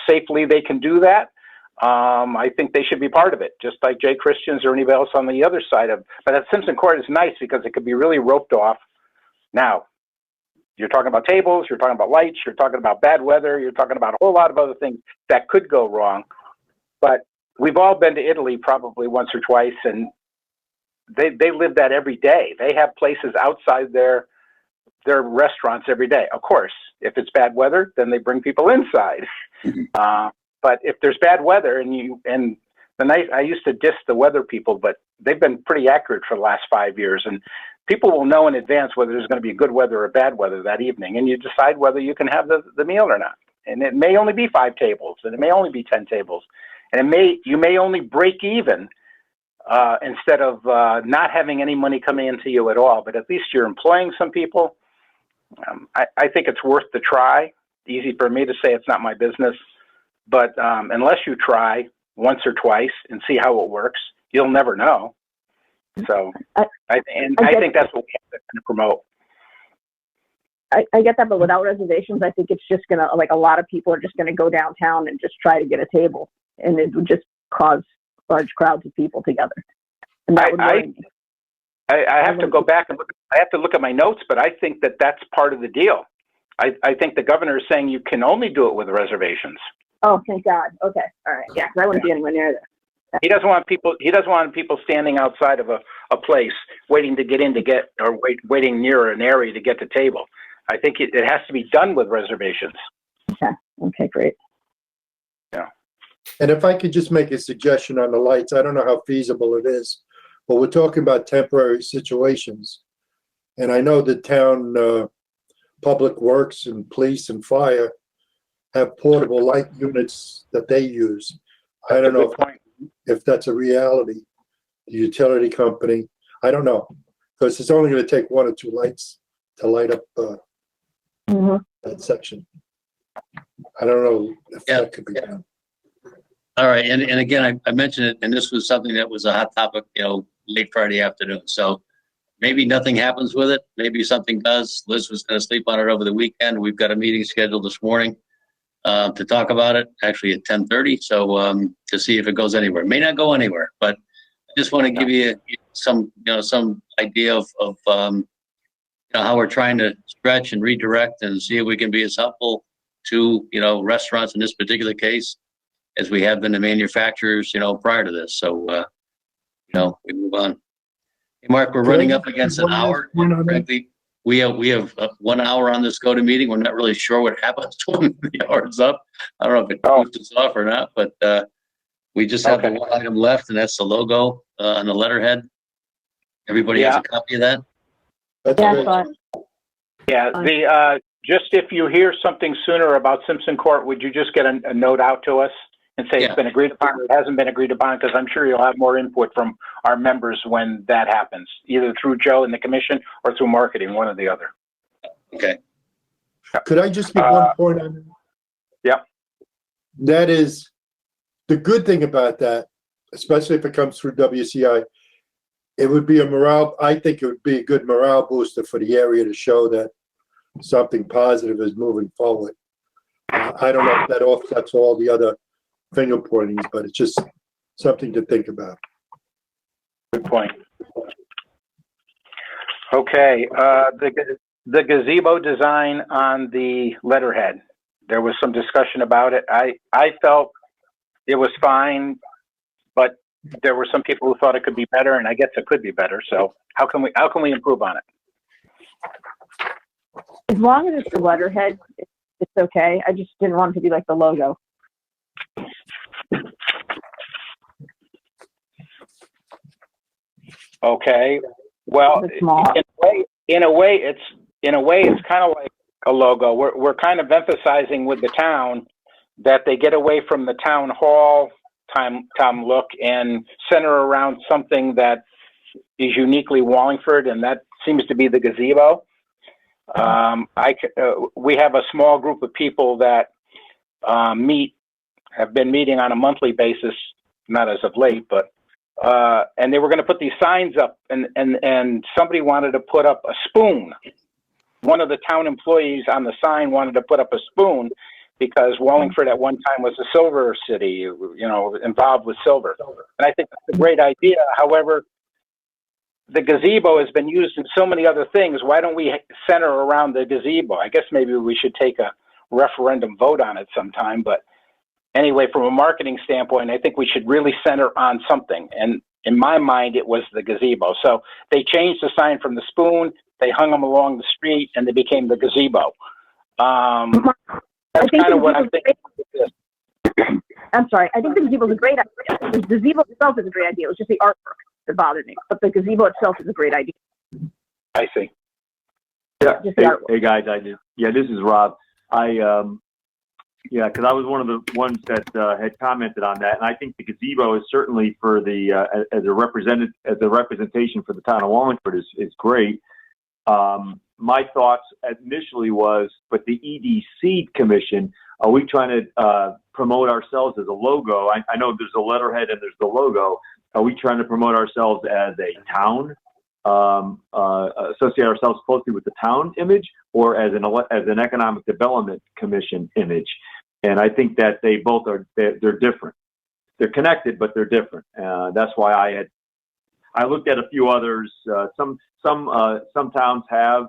safely they can do that, I think they should be part of it, just like Jay Christians or anybody else on the other side of. But at Simpson Court is nice because it could be really roped off. Now, you're talking about tables, you're talking about lights, you're talking about bad weather, you're talking about a whole lot of other things that could go wrong. But we've all been to Italy probably once or twice, and they live that every day. They have places outside their restaurants every day. Of course, if it's bad weather, then they bring people inside. But if there's bad weather I used to diss the weather people, but they've been pretty accurate for the last 5 years, and people will know in advance whether there's going to be good weather or bad weather that evening, and you decide whether you can have the meal or not. And it may only be 5 tables, and it may only be 10 tables, and you may only break even instead of not having any money coming into you at all. But at least you're employing some people. I think it's worth the try. Easy for me to say it's not my business, but unless you try once or twice and see how it works, you'll never know. So I think that's what we have to promote. I get that, but without reservations, I think it's just gonna, like, a lot of people are just gonna go downtown and just try to get a table, and it would just cause large crowds of people together. And that would worry me. I have to go back and look. I have to look at my notes, but I think that that's part of the deal. I think the governor is saying you can only do it with reservations. Oh, thank God. Okay, all right, yeah, 'cause I wouldn't be anywhere near there. He doesn't want people standing outside of a place waiting to get in or waiting near an area to get the table. I think it has to be done with reservations. Okay, great. Yeah. And if I could just make a suggestion on the lights, I don't know how feasible it is, but we're talking about temporary situations. And I know the town public works and police and fire have portable light units that they use. I don't know if that's a reality. The utility company, I don't know, because it's only going to take 1 or 2 lights to light up that section. I don't know if that could be done. All right. And again, I mentioned it, and this was something that was a hot topic, late Friday afternoon. So maybe nothing happens with it. Maybe something does. Liz was going to sleep on it over the weekend. We've got a meeting scheduled this morning to talk about it, actually at 10:30. So to see if it goes anywhere. It may not go anywhere, but I just want to give you some idea of how we're trying to stretch and redirect and see if we can be as helpful to, restaurants in this particular case as we have been to manufacturers, prior to this. So, we move on. Hey, Mark, we're running up against an hour. Frankly, we have 1 hour on this GOTA meeting. We're not really sure what happens when the hour is up. I don't know if it goes us off or not, but we just have the one item left, and that's the logo on the letterhead. Everybody has a copy of that? That's Yeah, I great. saw it. Yeah, just if you hear something sooner about Simpson Court, would you just get a note out to us and say Yeah. it's been agreed upon or it hasn't been agreed upon? Because I'm sure you'll have more input from our members when that happens, either through Joe and the commission or through marketing, one or the other. Okay. Could I just make one point on that? Yep. That is, the good thing about that, especially if it comes through WCI, it would be I think it would be a good morale booster for the area to show that something positive is moving forward. I don't know if that offsets all the other finger pointings, but it's just something to think about. Good point. Okay, the gazebo design on the letterhead. There was some discussion about it. I felt it was fine, but there were some people who thought it could be better, and I guess it could be better. So how can we improve on it? As long as it's the letterhead, it's okay. I just didn't want it to be like the logo. Okay. Well, It's small. in a way, it's kind of like a logo. We're kind of emphasizing with the town that they get away from the town hall town look and center around something that is uniquely Wallingford, and that seems to be the gazebo. We have a small group of people that have been meeting on a monthly basis, not as of late, but and they were going to put these signs up, and somebody wanted to put up a spoon. One of the town employees on the sign wanted to put up a spoon because Wallingford at one time was a silver city, involved with silver. And I think that's a great idea. However, the gazebo has been used in so many other things. Why don't we center around the gazebo? I guess maybe we should take a referendum vote on it sometime. But anyway, from a marketing standpoint, I think we should really center on something. And in my mind, it was the gazebo. So they changed the sign from the spoon, they hung them along the street, and they became the gazebo. That's kind of what I'm thinking. I'm sorry. I think the gazebo is a great idea. The gazebo itself is a great idea. It was just the artwork that bothered me. But the gazebo itself is a great idea. I see. Yeah. Just the artwork. Hey guys, this is Rob. Because I was one of the ones that had commented on that, and I think the gazebo is certainly for the as a representation for the town of Wallingford is great. My thoughts initially was, but the EDC commission, are we trying to promote ourselves as a logo? I know there's a letterhead and there's the logo. Are we trying to promote ourselves as a town, associate ourselves closely with the town image, or as an economic development commission image? And I think that they both they're different. They're connected, but they're different. That's why I looked at a few others. Some towns have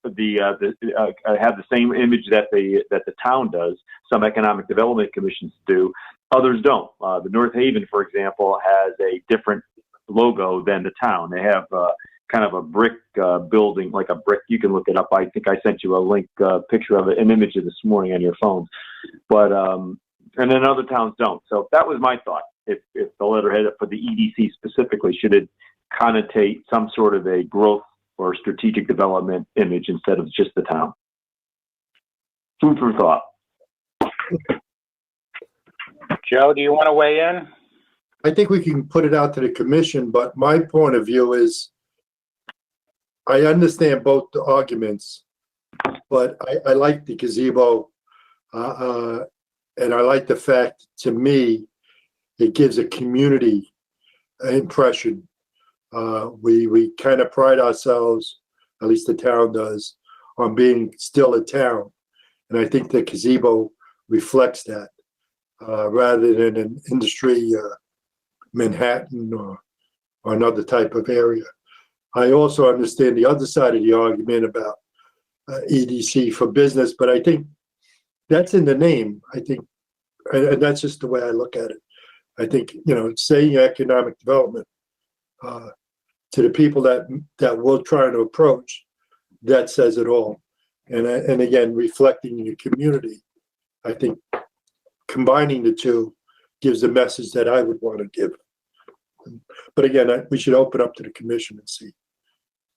have the same image that the town does. Some economic development commissions do. Others don't. The North Haven, for example, has a different logo than the town. They have kind of a brick building, like a brick. You can look it up. I think I sent you a link, picture of it, an image of this morning on your phone. But and then other towns don't. So that was my thought. If the letterhead for the EDC specifically, should it connotate some sort of a growth or strategic development image instead of just the town? Food for thought. Joe, do you want to weigh in? I think we can put it out to the commission, but my point of view is I understand both the arguments, but I like the gazebo, and I like the fact, to me, it gives a community impression. We kind of pride ourselves, at least the town does, on being still a town. And I think the gazebo reflects that, rather than an industry Manhattan or another type of area. I also understand the other side of the argument about EDC for business, but I think that's in the name. I think, and that's just the way I look at it. I think, saying economic development to the people that we're trying to approach, that says it all. And again, reflecting your community, I think combining the two gives the message that I would want to give. But again, we should open up to the commission and see,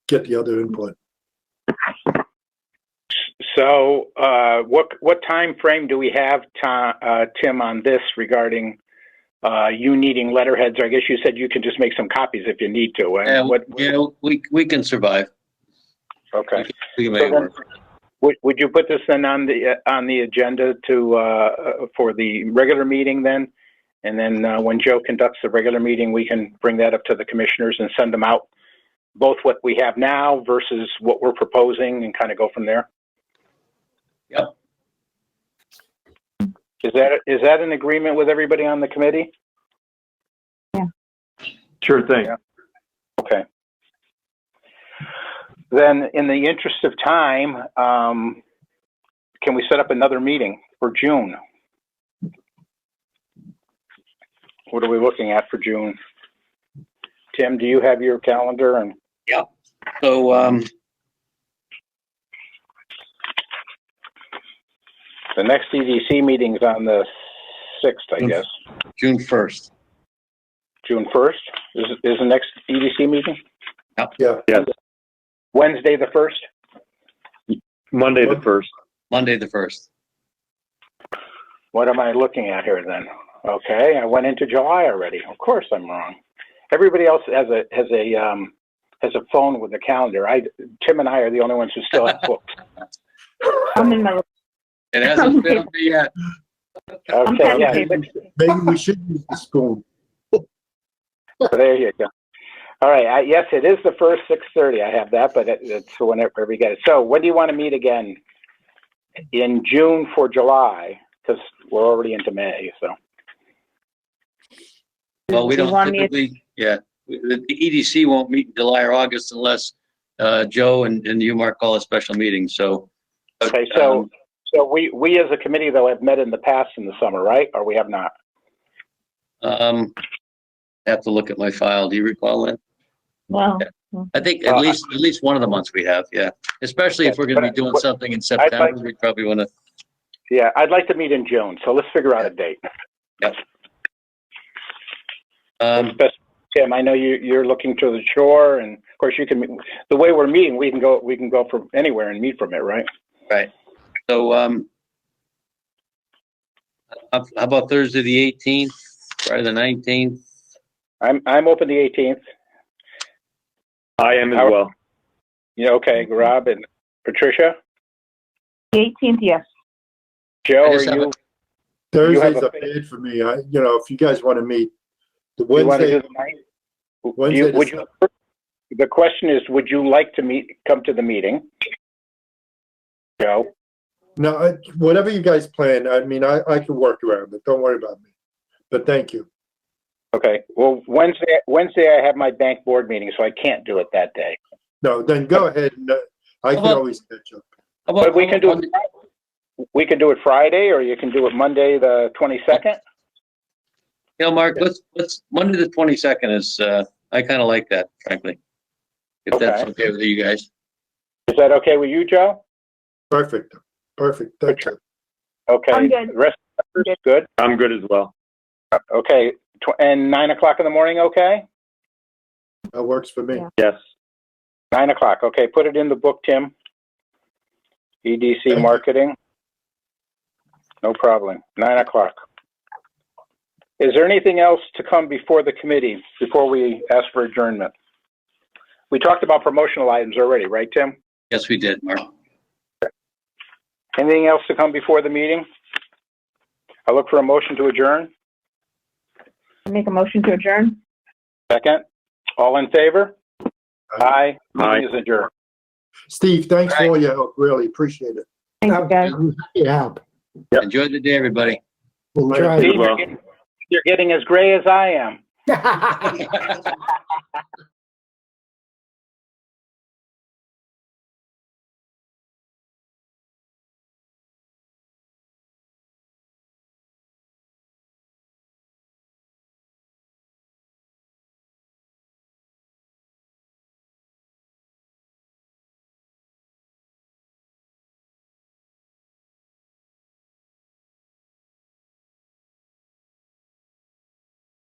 get the other input. So, what time frame do we have, Tim, on this regarding you needing letterheads? I guess you said you can just make some copies if you need to. We can survive. Okay. We can make it work. Would you put this then on the agenda for the regular meeting then? And then when Joe conducts the regular meeting, we can bring that up to the commissioners and send them out both what we have now versus what we're proposing and kind of go from there? Yep. Is that an agreement with everybody on the committee? Yeah. Sure thing. Yeah. Okay. Then, in the interest of time, can we set up another meeting for June? What are we looking at for June? Tim, do you have your calendar? And Yep. So, the next EDC meeting is on the 6th, I guess. June 1st. June 1st is the next EDC meeting? Yeah. Yes. Wednesday the 1st? Monday the 1st. Monday the 1st. What am I looking at here then? Okay, I went into July already. Of course I'm wrong. Everybody else has a phone with a calendar. Tim and I are the only ones who still have books. I'm in my. It hasn't failed me yet. Okay, yeah. Maybe we should use the spoon. There you go. All right. Yes, it is the first 6:30. I have that, but it's whenever we get it. So when do you want to meet again? In June for July, because we're already into May. So. Well, we Do you don't want me to- typically, the EDC won't meet in July or August unless Joe and you, Mark, call a special meting. So. Okay. So we as a committee though have met in the past in the summer, right? Or we have not? Have to look at my file. Do you recall that? Well, I think at least one of the months we have, yeah. Especially if we're going to be doing something in September, we probably want to. Yeah, I'd like to meet in June. So let's figure out a date. Yep. Tim, I know you're looking to the shore, and of course you can. The way we're meeting, we can go from anywhere and meet from it, right? Right. So, how about Thursday the 18th, Friday the 19th? I'm open the 18th. I am as well. Yeah, okay, Rob and Patricia. the 18th, yes. Joe, I are just have you? Thursday's a bad for me. If you guys want to meet, the You want to do Wednesday, the night? Wednesday. The question is, would you like to come to the meeting? Joe? No, whatever you guys plan, I mean, I can work around it. Don't worry about me. But thank you. Okay. Well, Wednesday I have my bank board meeting, so I can't do it that day. No, then go ahead and I can always catch up. How about, But we can do it Friday, or you can do it Monday the 22nd. Mark, let's Monday the 22nd is, I kind of like that, frankly. If that's okay with you guys. Is that okay with you, Joe? Perfect. Thank you. Okay. I'm good. The rest of the good? I'm good as well. Okay. And 9 o'clock in the morning, okay? That works for me. Yeah. Yes. 9 o'clock. Okay, put it in the book, Tim. EDC Thank you. marketing. No problem. 9 o'clock. Is there anything else to come before the committee, before we ask for adjournment? We talked about promotional items already, right, Tim? Yes, we did, Mark. Anything else to come before the meeting? I look for a motion to adjourn. Make a motion to adjourn. Second. All in favor? Aye. Aye. Meeting is adjourned. Steve, thanks for all your help. Really appreciate it. Thank you, guys. Yeah. Yep. Enjoy the day, everybody. We'll try. Steve, well. you're getting as gray as I am.